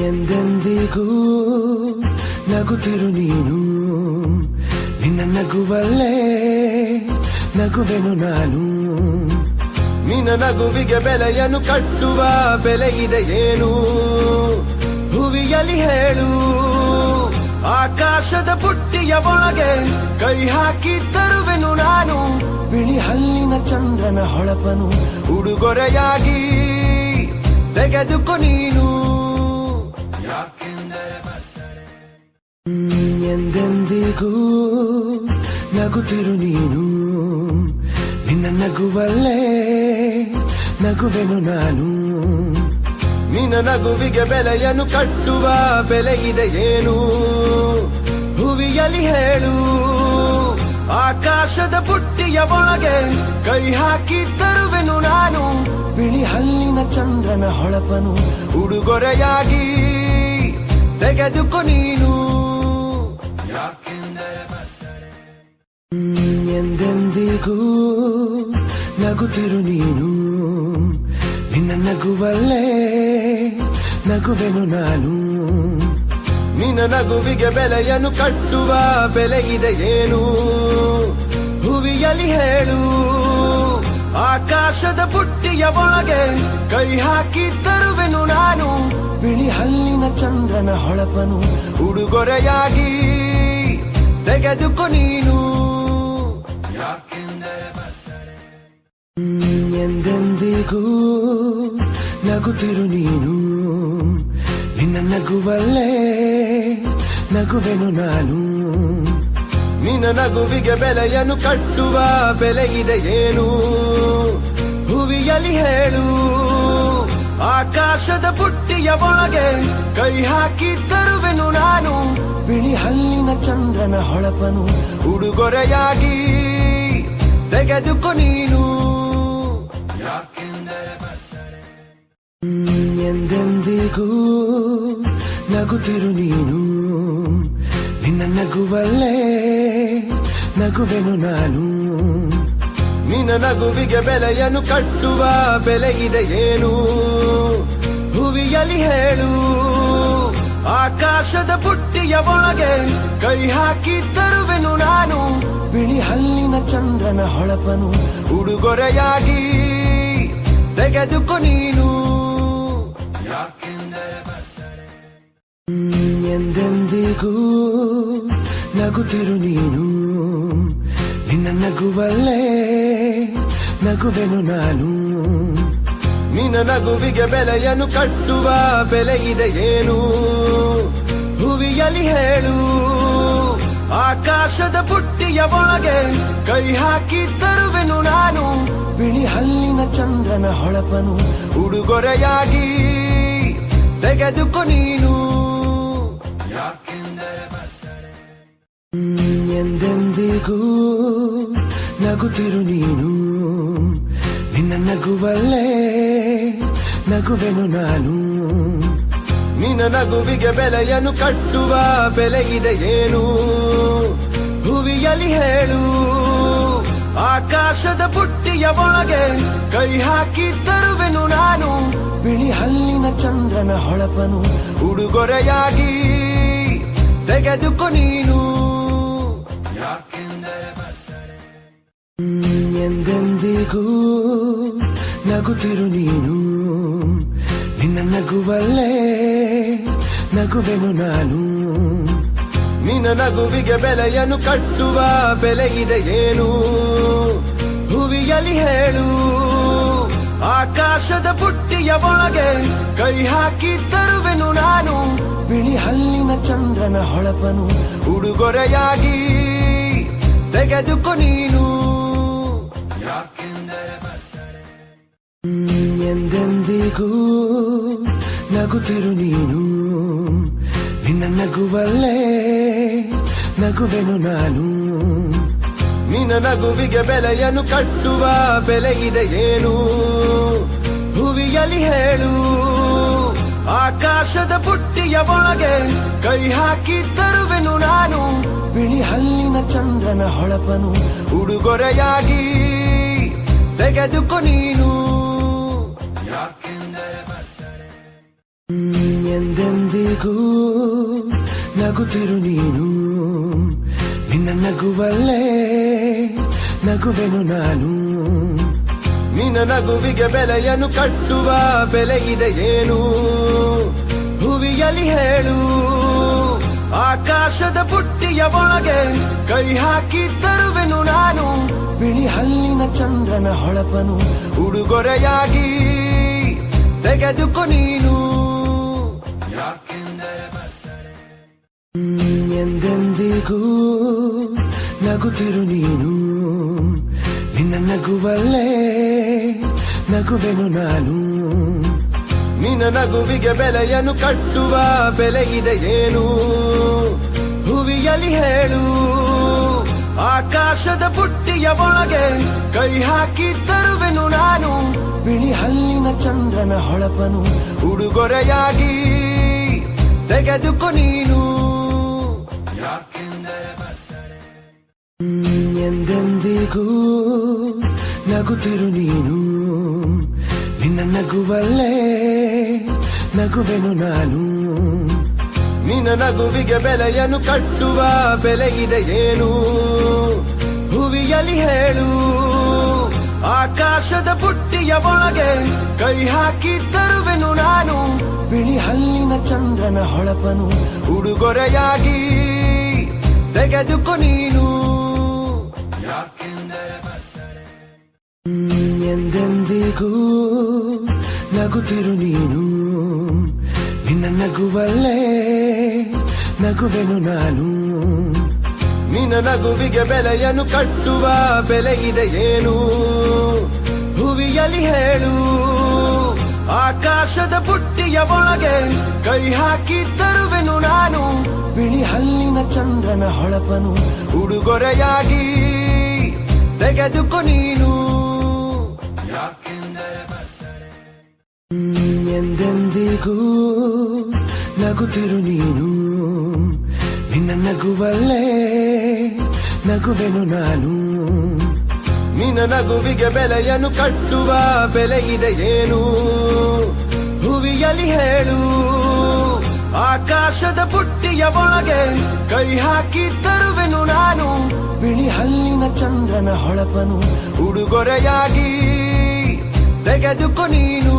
ಎಂದೆಂದಿಗೂ ನಗುತ್ತಿರು ನೀನು, ನಿನ್ನ ನಗುವಲ್ಲೇ ನಗುವೆನು ನಾನು. ನಿನ್ನ ನಗುವಿಗೆ ಬೆಲೆಯನ್ನು ಕಟ್ಟುವ ಬೆಲೆ ಇದೆ ಏನು, ಹುವಿಯಲ್ಲಿ ಹೇಳು. ಆಕಾಶದ ಬುಟ್ಟಿಯ ಒಳಗೆ ಕೈ ಹಾಕಿ ತರುವೆನು ನಾನು, ಬಿಳಿ ಹಲ್ಲಿನ ಚಂದ್ರನ ಹೊಳಪನು ಉಡುಗೊರೆಯಾಗಿ ತೆಗೆದುಕೊ ನೀನು. ಎಂದೆಂದಿಗೂ ನಗುತ್ತಿರು ನೀನು, ನಿನ್ನ ನಗುವಲ್ಲೇ ನಗುವೆನು ನಾನು. ನಿನ್ನ ನಗುವಿಗೆ ಬೆಲೆಯನ್ನು ಕಟ್ಟುವ ಬೆಲೆ ಇದೆ ಏನು, ಹುವಿಯಲ್ಲಿ ಹೇಳು. ಆಕಾಶದ ಬುಟ್ಟಿಯ ಒಳಗೆ ಕೈ ಹಾಕಿ ತರುವೆನು ನಾನು, ಬಿಳಿ ಹಲ್ಲಿನ ಚಂದ್ರನ ಹೊಳಪನು ಉಡುಗೊರೆಯಾಗಿ ತೆಗೆದುಕೊ ನೀನು. ಎಂದೆಂದಿಗೂ ನಗುತ್ತಿರು ನೀನು, ನಿನ್ನ ನಗುವಲ್ಲೇ ನಗುವೆನು ನಾನು. ನಿನ್ನ ನಗುವಿಗೆ ಬೆಲೆಯನ್ನು ಕಟ್ಟುವ ಬೆಲೆ ಇದೆ ಏನು, ಹುವಿಯಲ್ಲಿ ಹೇಳು. ಆಕಾಶದ ಬುಟ್ಟಿಯ ಒಳಗೆ ಕೈ ಹಾಕಿ ತರುವೆನು ನಾನು, ಬಿಳಿ ಹಲ್ಲಿನ ಚಂದ್ರನ ಹೊಳಪನು ಉಡುಗೊರೆಯಾಗಿ ತೆಗೆದುಕೊ ನೀನು. ಎಂದೆಂದಿಗೂ ನಗುತ್ತಿರು ನೀನು, ನಿನ್ನ ನಗುವಲ್ಲೇ ನಗುವೆನು ನಾನು. ನಿನ್ನ ನಗುವಿಗೆ ಬೆಲೆಯನ್ನು ಕಟ್ಟುವ ಬೆಲೆ ಇದೆ ಏನು, ಹುವಿಯಲ್ಲಿ ಹೇಳು. ಆಕಾಶದ ಬುಟ್ಟಿಯ ಒಳಗೆ ಕೈ ಹಾಕಿ ತರುವೆನು ನಾನು, ಬಿಳಿ ಹಲ್ಲಿನ ಚಂದ್ರನ ಹೊಳಪನು ಉಡುಗೊರೆಯಾಗಿ ತೆಗೆದುಕೊ ನೀನು. ಎಂದೆಂದಿಗೂ ನಗುತ್ತಿರು ನೀನು, ನಿನ್ನ ನಗುವಲ್ಲೇ ನಗುವೆನು ನಾನು. ನಿನ್ನ ನಗುವಿಗೆ ಬೆಲೆಯನ್ನು ಕಟ್ಟುವ ಬೆಲೆ ಇದೆ ಏನು, ಹುವಿಯಲ್ಲಿ ಹೇಳು. ಆಕಾಶದ ಬುಟ್ಟಿಯ ಒಳಗೆ ಕೈ ಹಾಕಿ ತರುವೆನು ನಾನು, ಬಿಳಿ ಹಲ್ಲಿನ ಚಂದ್ರನ ಹೊಳಪನು ಉಡುಗೊರೆಯಾಗಿ ತೆಗೆದುಕೊ ನೀನು. ಎಂದೆಂದಿಗೂ ನಗುತ್ತಿರು ನೀನು, ನಿನ್ನ ನಗುವಲ್ಲೇ ನಗುವೆನು ನಾನು. ನಿನ್ನ ನಗುವಿಗೆ ಬೆಲೆಯನ್ನು ಕಟ್ಟುವ ಬೆಲೆ ಇದೆ ಏನು, ಹುವಿಯಲ್ಲಿ ಹೇಳು. ಆಕಾಶದ ಬುಟ್ಟಿಯ ಒಳಗೆ ಕೈ ಹಾಕಿ ತರುವೆನು ನಾನು, ಬಿಳಿ ಹಲ್ಲಿನ ಚಂದ್ರನ ಹೊಳಪನು ಉಡುಗೊರೆಯಾಗಿ ತೆಗೆದುಕೊ ನೀನು. ಎಂದೆಂದಿಗೂ ನಗುತ್ತಿರು ನೀನು, ನಿನ್ನ ನಗುವಲ್ಲೇ ನಗುವೆನು ನಾನು. ನಿನ್ನ ನಗುವಿಗೆ ಬೆಲೆಯನ್ನು ಕಟ್ಟುವ ಬೆಲೆ ಇದೆ ಏನು, ಹುವಿಯಲ್ಲಿ ಹೇಳು. ಆಕಾಶದ ಬುಟ್ಟಿಯ ಒಳಗೆ ಕೈ ಹಾಕಿ ತರುವೆನು ನಾನು, ಬಿಳಿ ಹಲ್ಲಿನ ಚಂದ್ರನ ಹೊಳಪನು ಉಡುಗೊರೆಯಾಗಿ ತೆಗೆದುಕೊ ನೀನು. ಎಂದೆಂದಿಗೂ ನಗುತ್ತಿರು ನೀನು, ನಿನ್ನ ನಗುವಲ್ಲೇ ನಗುವೆನು ನಾನು. ನಿನ್ನ ನಗುವಿಗೆ ಬೆಲೆಯನ್ನು ಕಟ್ಟುವ ಬೆಲೆ ಇದೆ ಏನು, ಹುವಿಯಲ್ಲಿ ಹೇಳು. ಆಕಾಶದ ಬುಟ್ಟಿಯ ಒಳಗೆ ಕೈ ಹಾಕಿ ತರುವೆನು ನಾನು, ಬಿಳಿ ಹಲ್ಲಿನ ಚಂದ್ರನ ಹೊಳಪನು ಉಡುಗೊರೆಯಾಗಿ ತೆಗೆದುಕೊ ನೀನು. ಎಂದೆಂದಿಗೂ ನಗುತ್ತಿರು ನೀನು, ನಿನ್ನ ನಗುವಲ್ಲೇ ನಗುವೆನು ನಾನು. ನಿನ್ನ ನಗುವಿಗೆ ಬೆಲೆಯನ್ನು ಕಟ್ಟುವ ಬೆಲೆ ಇದೆ ಏನು, ಹುವಿಯಲ್ಲಿ ಹೇಳು. ಆಕಾಶದ ಬುಟ್ಟಿಯ ಒಳಗೆ ಕೈ ಹಾಕಿ ತರುವೆನು ನಾನು, ಬಿಳಿ ಹಲ್ಲಿನ ಚಂದ್ರನ ಹೊಳಪನು ಉಡುಗೊರೆಯಾಗಿ ತೆಗೆದುಕೊ ನೀನು. ಎಂದೆಂದಿಗೂ ನಗುತ್ತಿರು ನೀನು, ನಿನ್ನ ನಗುವಲ್ಲೇ ನಗುವೆನು ನಾನು. ನಿನ್ನ ನಗುವಿಗೆ ಬೆಲೆಯನ್ನು ಕಟ್ಟುವ ಬೆಲೆ ಇದೆ ಏನು, ಹುವಿಯಲ್ಲಿ ಹೇಳು. ಆಕಾಶದ ಬುಟ್ಟಿಯ ಒಳಗೆ ಕೈ ಹಾಕಿ ತರುವೆನು ನಾನು, ಬಿಳಿ ಹಲ್ಲಿನ ಚಂದ್ರನ ಹೊಳಪನು ಉಡುಗೊರೆಯಾಗಿ ತೆಗೆದುಕೊ ನೀನು. ಎಂದೆಂದಿಗೂ ನಗುತ್ತಿರು ನೀನು, ನಿನ್ನ ನಗುವಲ್ಲೇ ನಗುವೆನು ನಾನು. ನಿನ್ನ ನಗುವಿಗೆ ಬೆಲೆಯನ್ನು ಕಟ್ಟುವ ಬೆಲೆ ಇದೆ ಏನು, ಹುವಿಯಲ್ಲಿ ಹೇಳು. ಆಕಾಶದ ಬುಟ್ಟಿಯ ಒಳಗೆ ಕೈ ಹಾಕಿ ತರುವೆನು ನಾನು, ಬಿಳಿ ಹಲ್ಲಿನ ಚಂದ್ರನ ಹೊಳಪನು ಉಡುಗೊರೆಯಾಗಿ ತೆಗೆದುಕೊ ನೀನು. ಎಂದೆಂದಿಗೂ ನಗುತ್ತಿರು ನೀನು, ನಿನ್ನ ನಗುವಲ್ಲೇ ನಗುವೆನು ನಾನು. ನಿನ್ನ ನಗುವಿಗೆ ಬೆಲೆಯನ್ನು ಕಟ್ಟುವ ಬೆಲೆ ಇದೆ ಏನು, ಹುವಿಯಲ್ಲಿ ಹೇಳು. ಆಕಾಶದ ಬುಟ್ಟಿಯ ಒಳಗೆ ಕೈ ಹಾಕಿ ತರುವೆನು ನಾನು, ಬಿಳಿ ಹಲ್ಲಿನ ಚಂದ್ರನ ಹೊಳಪನು ಉಡುಗೊರೆಯಾಗಿ ತೆಗೆದುಕೊ ನೀನು. ಎಂದೆಂದಿಗೂ ನಗುತ್ತಿರು ನೀನು, ನಿನ್ನ ನಗುವಲ್ಲೇ ನಗುವೆನು ನಾನು. ನಿನ್ನ ನಗುವಿಗೆ ಬೆಲೆಯನ್ನು ಕಟ್ಟುವ ಬೆಲೆ ಇದೆ ಏನು, ಹುವಿಯಲ್ಲಿ ಹೇಳು. ಆಕಾಶದ ಬುಟ್ಟಿಯ ಒಳಗೆ ಕೈ ಹಾಕಿ ತರುವೆನು ನಾನು, ಬಿಳಿ ಹಲ್ಲಿನ ಚಂದ್ರನ ಹೊಳಪನು ಉಡುಗೊರೆಯಾಗಿ ತೆಗೆದುಕೊ ನೀನು. ಎಂದೆಂದಿಗೂ ನಗುತ್ತಿರು ನೀನು, ನಿನ್ನ ನಗುವಲ್ಲೇ ನಗುವೆನು ನಾನು. ನಿನ್ನ ನಗುವಿಗೆ ಬೆಲೆಯನ್ನು ಕಟ್ಟುವ ಬೆಲೆ ಇದೆ ಏನು, ಹುವಿಯಲ್ಲಿ ಹೇಳು. ಆಕಾಶದ ಬುಟ್ಟಿಯ ಒಳಗೆ ಕೈ ಹಾಕಿ ತರುವೆನು ನಾನು, ಬಿಳಿ ಹಲ್ಲಿನ ಚಂದ್ರನ ಹೊಳಪನು ಉಡುಗೊರೆಯಾಗಿ ತೆಗೆದುಕೊ ನೀನು.